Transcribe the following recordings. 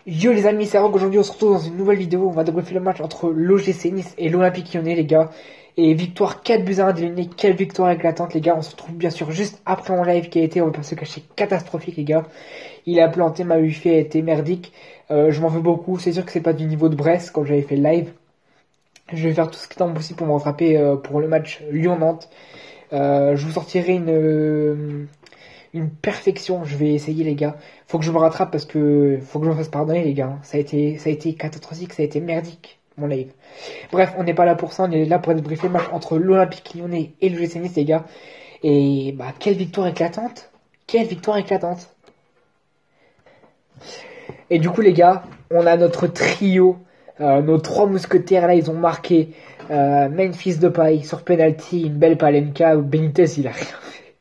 Yo les amis, c'est Rock. Aujourd'hui on se retrouve dans une nouvelle vidéo. On va débriefer le match entre l'OGC Nice et l'Olympique Lyonnais les gars. Et victoire 4 buts à 1 des Lyonnais. Quelle victoire éclatante les gars. On se retrouve bien sûr juste après mon live qui a été, on va pas se cacher, catastrophique les gars. Il a planté, ma wifi a été merdique. Je m'en veux beaucoup. C'est sûr que c'est pas du niveau de Brest quand j'avais fait le live. Je vais faire tout ce qui est possible pour me rattraper pour le match Lyon-Nantes. Je vous sortirai une perfection. Je vais essayer les gars. Faut que je me rattrape parce que faut que je me fasse pardonner les gars. Ça a été catastrophique, ça a été merdique mon live. Bref, on n'est pas là pour ça, on est là pour débriefer le match entre l'Olympique Lyonnais et le GC Nice les gars. Et bah quelle victoire éclatante. Quelle victoire éclatante. Et du coup les gars, on a notre trio, nos trois mousquetaires là, ils ont marqué Memphis Depay sur penalty, une belle Palenka, Benitez il a rien fait.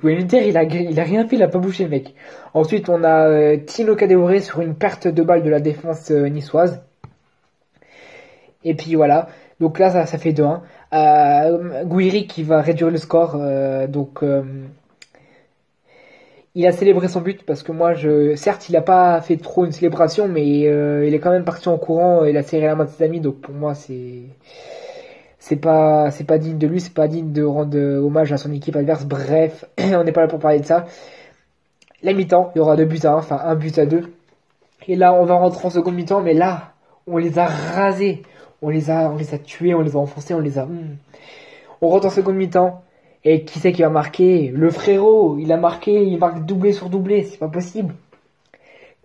Benitez il a rien fait, il a pas bougé mec. Ensuite on a Tino Kadewere sur une perte de balle de la défense niçoise. Et puis voilà, donc là ça fait 2-1. Gouiri qui va réduire le score, il a célébré son but parce que moi, certes, il a pas fait trop une célébration, mais il est quand même parti en courant. Il a serré la main de ses amis, donc pour moi, c'est pas digne de lui, c'est pas digne de rendre hommage à son équipe adverse. Bref, on n'est pas là pour parler de ça. La mi-temps, il y aura 2 buts à 1, enfin 1 but à 2. Et là, on va rentrer en seconde mi-temps, mais là, on les a rasés, on les a tués, on les a enfoncés, on rentre en seconde mi-temps. Et qui c'est qui va marquer? Le frérot, il a marqué, il marque doublé sur doublé, c'est pas possible.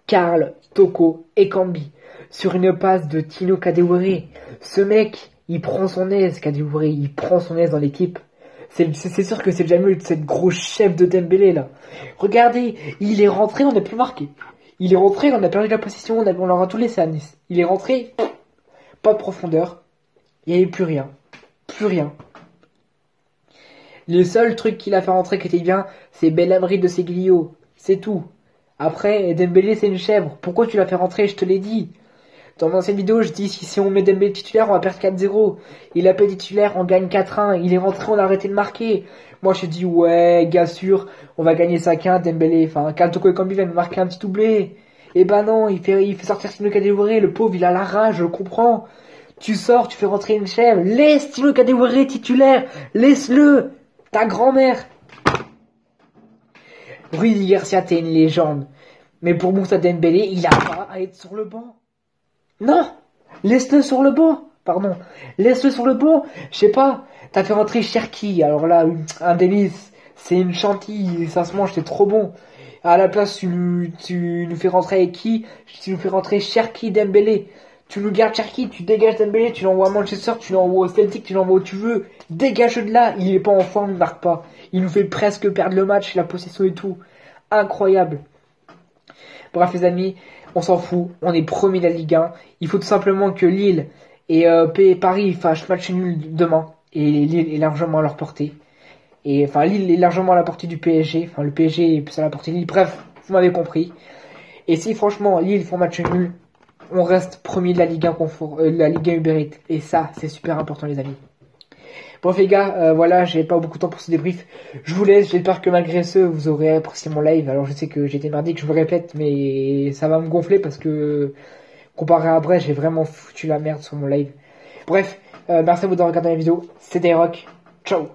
Karl, Toko et Kambi sur une passe de Tino Kadewere. Ce mec, il prend son aise, Kadewere, il prend son aise dans l'équipe. C'est sûr que c'est jamais cette grosse chef de Dembélé là. Regardez, il est rentré, on n'a plus marqué. Il est rentré, on a perdu la possession, on leur a tout laissé à Nice. Il est rentré, pas de profondeur, il n'y avait plus rien. Plus rien. Le seul truc qu'il a fait rentrer qui était bien, c'est Belhamri de Seglio. C'est tout. Après, Dembélé c'est une chèvre. Pourquoi tu l'as fait rentrer? Je te l'ai dit. Dans mon ancienne vidéo, je dis si on met Dembélé titulaire, on va perdre 4-0. Il a pas titulaire, on gagne 4-1. Il est rentré, on a arrêté de marquer. Moi, je te dis ouais, gars sûr, on va gagner 5-1, Dembélé. Enfin, Toko et Kambi viennent marquer un petit doublé. Eh ben non, il fait sortir Tino Kadewere. Le pauvre, il a la rage, je le comprends. Tu sors, tu fais rentrer une chèvre. Laisse Tino Kadewere titulaire. Laisse-le. Ta grand-mère. Rudy Garcia, t'es une légende. Mais pour Moussa Dembélé, il a pas à être sur le banc. Non. Laisse-le sur le banc. Pardon. Laisse-le sur le banc. Je sais pas. T'as fait rentrer Cherki. Alors là, un délice. C'est une chantilly. Ça se mange, c'est trop bon. À la place, tu nous fais rentrer avec qui? Tu nous fais rentrer Cherki Dembélé. Tu nous gardes Cherki, tu dégages Dembélé, tu l'envoies à Manchester, tu l'envoies au Celtic, tu l'envoies où tu veux. Dégage de là, il est pas en forme, il marque pas. Il nous fait presque perdre le match, la possession et tout. Incroyable. Bref les amis, on s'en fout, on est premier de la Ligue 1. Il faut tout simplement que Lille et Paris fassent match nul demain. Et Lille est largement à leur portée. Et enfin Lille est largement à la portée du PSG. Enfin le PSG est plus à la portée de Lille. Bref, vous m'avez compris. Et si franchement Lille font match nul, on reste premier de la Ligue 1 la Ligue 1 Uber Eats. Et ça, c'est super important les amis. Bref les gars, voilà, j'ai pas beaucoup de temps pour ce débrief. Je vous laisse, j'espère que malgré ce, vous aurez apprécié mon live. Alors je sais que j'ai été merdique, je vous répète, mais ça va me gonfler parce que comparé à Brest, j'ai vraiment foutu la merde sur mon live. Bref, merci à vous d'avoir regardé la vidéo. C'était Rock. Ciao.